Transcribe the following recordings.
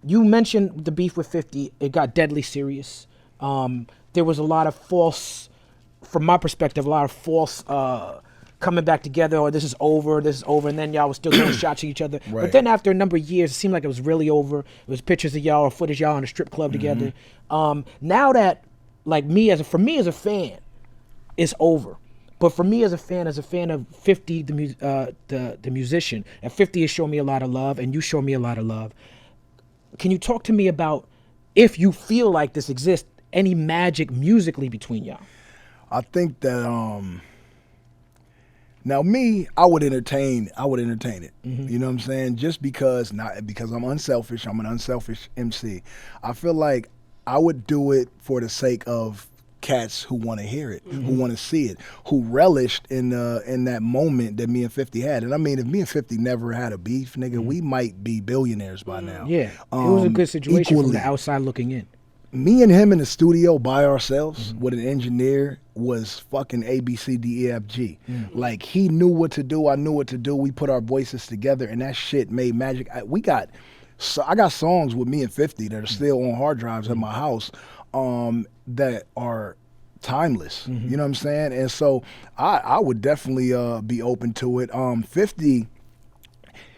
you mentioned the beef with 50. It got deadly serious. There was a lot of false, from my perspective, a lot of false coming back together, or this is over, and then y'all was still throwing shots at each other. Right. But then after a number of years, it seemed like it was really over. It was pictures of y'all or footage of y'all in a strip club together. Now that, like for me as a fan, it's over. But for me as a fan of 50, the musician, and 50 has shown me a lot of love, and you show me a lot of love. Can you talk to me about, if you feel like this exists, any magic musically between y'all? I think that now me, I would entertain it. You know what I'm saying? Just because, not because I'm unselfish. I'm an unselfish MC. I feel like I would do it for the sake of cats who want to hear it, who want to see it, who relished in that moment that me and 50 had. And I mean, if me and 50 never had a beef, nigga, we might be billionaires by now. Yeah, it was a good situation equally. from the outside looking in. Me and him in the studio by ourselves with an engineer was fucking A, B, C, D, E, F, G. Like, he knew what to do, I knew what to do. We put our voices together, and that shit made magic. I got songs with me and 50 that are still on hard drives at my house that are timeless. You know what I'm saying? And so I would definitely be open to it. 50,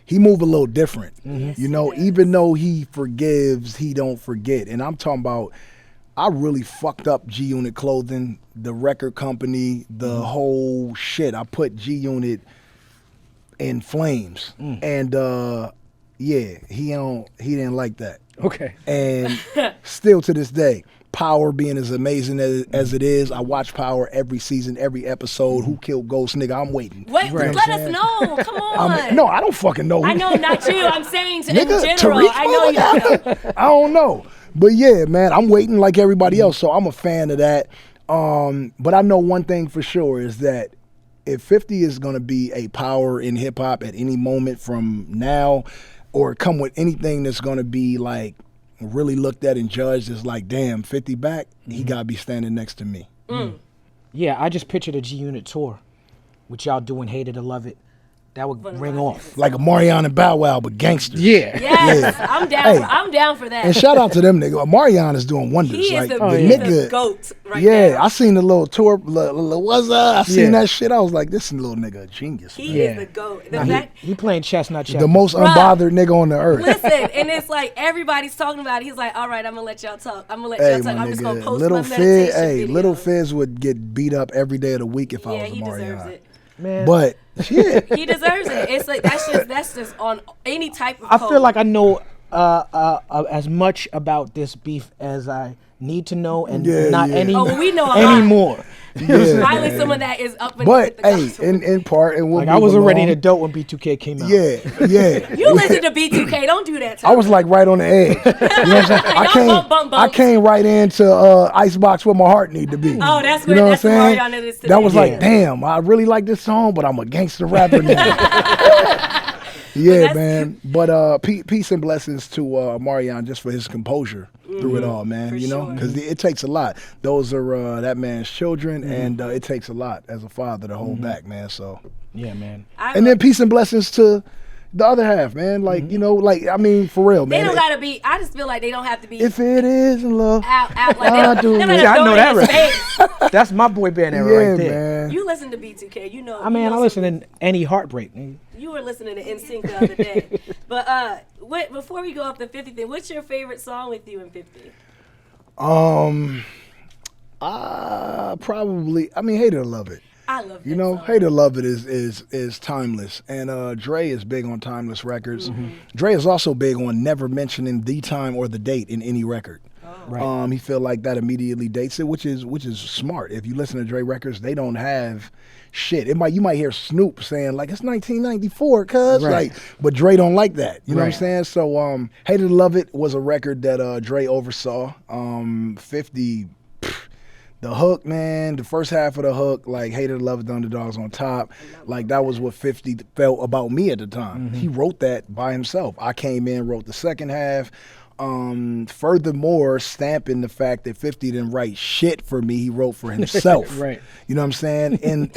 he move a little different. You know, even though he forgives, he don't forget. And I'm talking about, I really fucked up G Unit Clothing, the record company, the whole shit. I put G Unit in flames. And yeah, he didn't like that. Okay. And still to this day, Power being as amazing as it is, I watch Power every season, every episode. Who killed Ghost, nigga? I'm waiting. Wait, let us know. Come on. No, I don't fucking know. I know, not you. I'm saying in Nigga, general. Tariq, I know you don't know. I don't know. But yeah, man, I'm waiting like everybody else, so I'm a fan of that. But I know one thing for sure is that if 50 is going to be a power in hip-hop at any moment from now, or come with anything that's going to be like really looked at and judged as like, damn, 50 back, he got to be standing next to me. Yeah, I just pictured a G Unit tour with y'all doing Hate It or Love It. That would ring off. Like a Marion and Bow Wow, but gangsters. Yeah. Yes, Yeah. I'm down. Hey. I'm down for that. And shout out to them niggas. Marion is doing wonders. He is like, the nigga, GOAT right yeah, now. I seen the little tour. What's up? I seen that shit. I was like, this little nigga a genius. He is the GOAT. The fact, He playing chestnut. The most unbothered nigga on the earth. listen, and it's like everybody's talking about it. He's like, all right, I'm gonna let y'all talk. I'm gonna let y'all talk. I'm just gonna post Little my meditation Fizz, videos. Little Fizz would get beat up every day of the week if I was a he Marion. deserves it. Man. But shit, He deserves it. It's like that's just on any type of I code. feel like I know as much about this beef as I need to know, and not any we know a lot. anymore. Finally, some of that is up and but the hey, gospel. in part, and we'll Like I was move already along. an adult when B2K came out. Yeah. You listen to B2K. Don't do that. I was like right on the edge. You know what I'm saying? Bump. I came right into Icebox where my heart need to be. Oh, that's You where know that's what where I'm saying? Mariana is today. That was like, damn, I really like this song, but I'm a gangster rapper now. Yeah, man. But peace and blessings to Marion just for his composure through it all, man. For you know, sure. because it takes a lot. Those are that man's children, and it takes a lot as a father to hold back, man. So Yeah, man. and then peace and blessings to the other half, man. Like you know, like I mean, for real, They man. don't gotta be. I just feel like they don't have to be If it is in love, out like I they do, don't man. have to I know throw that it in right. his face. That's my boy band era yeah, right there. man. You listen to B2K. You know. I mean, you know I listen to any heartbreak. Nigga. You were listening to NSYNC the other day. But before we go off the 50 thing, what's your favorite song with you and 50? Probably. I mean, hate it or love it. I love that You know, song. hate or love it is timeless, and Dre is big on timeless records. Dre is also big on never mentioning the time or the date in any record. Right. He feel like that immediately dates it, which is smart. If you listen to Dre records, they don't have shit. You might hear Snoop saying like it's 1994, cuz Right. like, but Dre don't like that. You know what I'm Right. saying? So Hate It or Love It was a record that Dre oversaw. 50. The hook, man, the first half of the hook, like Hate It or Love It, the Underdogs on top. Like that was what 50 felt about me at the time. He wrote that by himself. I came in, wrote the second half. Furthermore, stamping the fact that 50 didn't write shit for me, he wrote for himself. Right. You know what I'm saying? And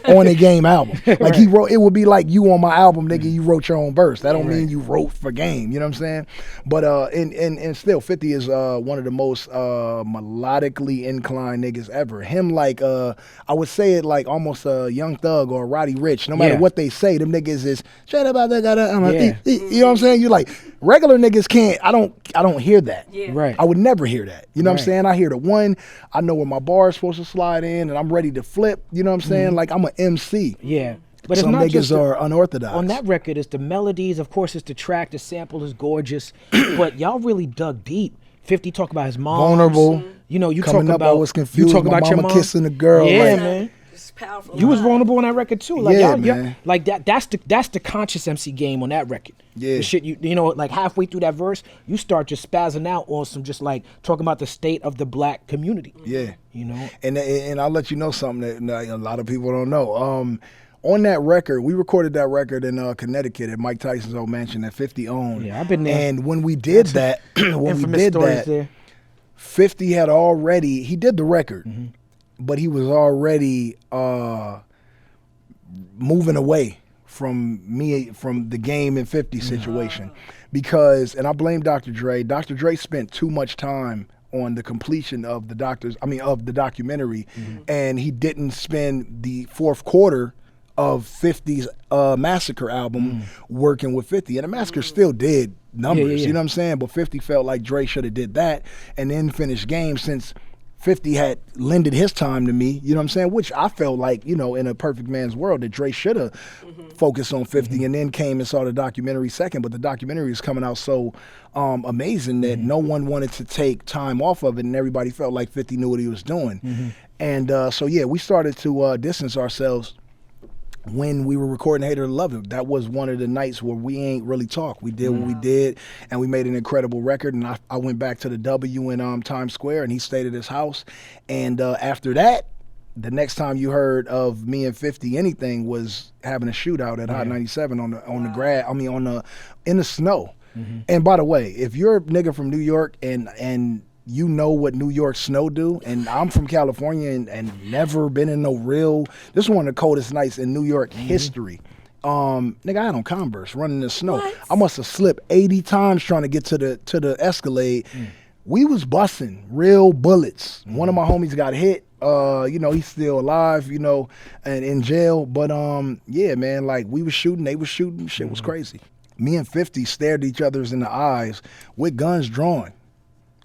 on a Game album. Like he wrote, it would be like you on my album, nigga, you wrote your own verse. That don't mean you wrote for Game, you know what I'm saying? But and still 50 is one of the most melodically inclined niggas ever. Him like I would say it like almost a Young Thug or a Roddy Ricch. No matter what they say, them niggas is straight up out there, you know what I'm saying? You like regular niggas can't. I don't hear that. Yeah. Right. I would never hear that. You know what I'm saying? I hear the one. I know where my bar is supposed to slide in, and I'm ready to flip. You know what I'm saying? Like I'm an MC. Yeah. But Some it's not niggas just are unorthodox. on that record. It's the melodies, of course. It's the track. The sample is gorgeous, but y'all really dug deep. 50 talk about his mom. Vulnerable. You know, you Coming talk up, about. I was confused. You talk My about your mama mom kissing a girl. Yeah, like, man. It's powerful. You was vulnerable on that record too. Like Yeah, y'all, man. like that's the conscious MC game on that record. Yeah. The shit you know, like halfway through that verse, you start just spazzing out on some just like talking about the state of the black community. Yeah. You know? And I'll let you know something that a lot of people don't know. On that record, we recorded that record in Connecticut at Mike Tyson's old mansion that 50 owned. Yeah, I've been there. And when we did that, Infamous stories there. 50 had already, he did the record, but he was already moving away from me, from the Game and 50 situation. Because, and I blame Dr. Dre. Dr. Dre spent too much time on the completion of the documentary, and he didn't spend the fourth quarter of 50's Massacre album working with 50. And the Massacre still did numbers, you know what I'm saying? But 50 felt like Dre should have did that and then finished Game, since 50 had lended his time to me, you know what I'm saying? Which I felt like, you know, in a perfect man's world, that Dre should have focused on 50 and then came and saw the documentary second. But the documentary is coming out so amazing that no one wanted to take time off of it, and everybody felt like 50 knew what he was doing. And so, yeah, we started to distance ourselves when we were recording Hater to Love It. That was one of the nights where we ain't really talk. We did what we did, and we made an incredible record. And I went back to the W in Times Square, and he stayed at his house. And after that, the next time you heard of me and 50 anything was having a shootout at Hot 97 on the in the snow. And by the way, if you're a nigga from New York and you know what New York snow do, and I'm from California and never been in no real, this is one of the coldest nights in New York history. Nigga, I had on Converse running in the snow. What? I must have slipped 80 times trying to get to the Escalade. We was busting real bullets. One of my homies got hit. You know, he's still alive, you know, and in jail. But yeah, man, like we was shooting, they was shooting, shit was crazy. Me and 50 stared each other's in the eyes with guns drawn.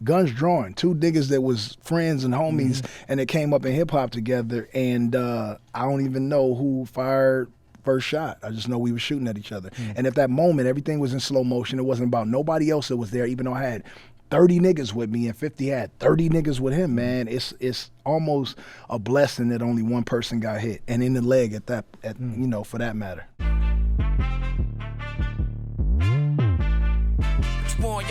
Two niggas that was friends and homies, and they came up in hip hop together. And I don't even know who fired first shot. I just know we were shooting at each other. And at that moment, everything was in slow motion. It wasn't about nobody else that was there, even though I had 30 niggas with me and 50 had 30 niggas with him, man. It's almost a blessing that only one person got hit, and in the leg you know, for that matter. What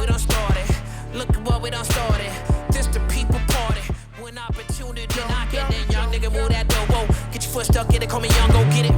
we done started. Look at what we done started. This the people party. When opportunity knocking, then young nigga move that door. Whoa, get your foot stuck in it, call me young, go get it.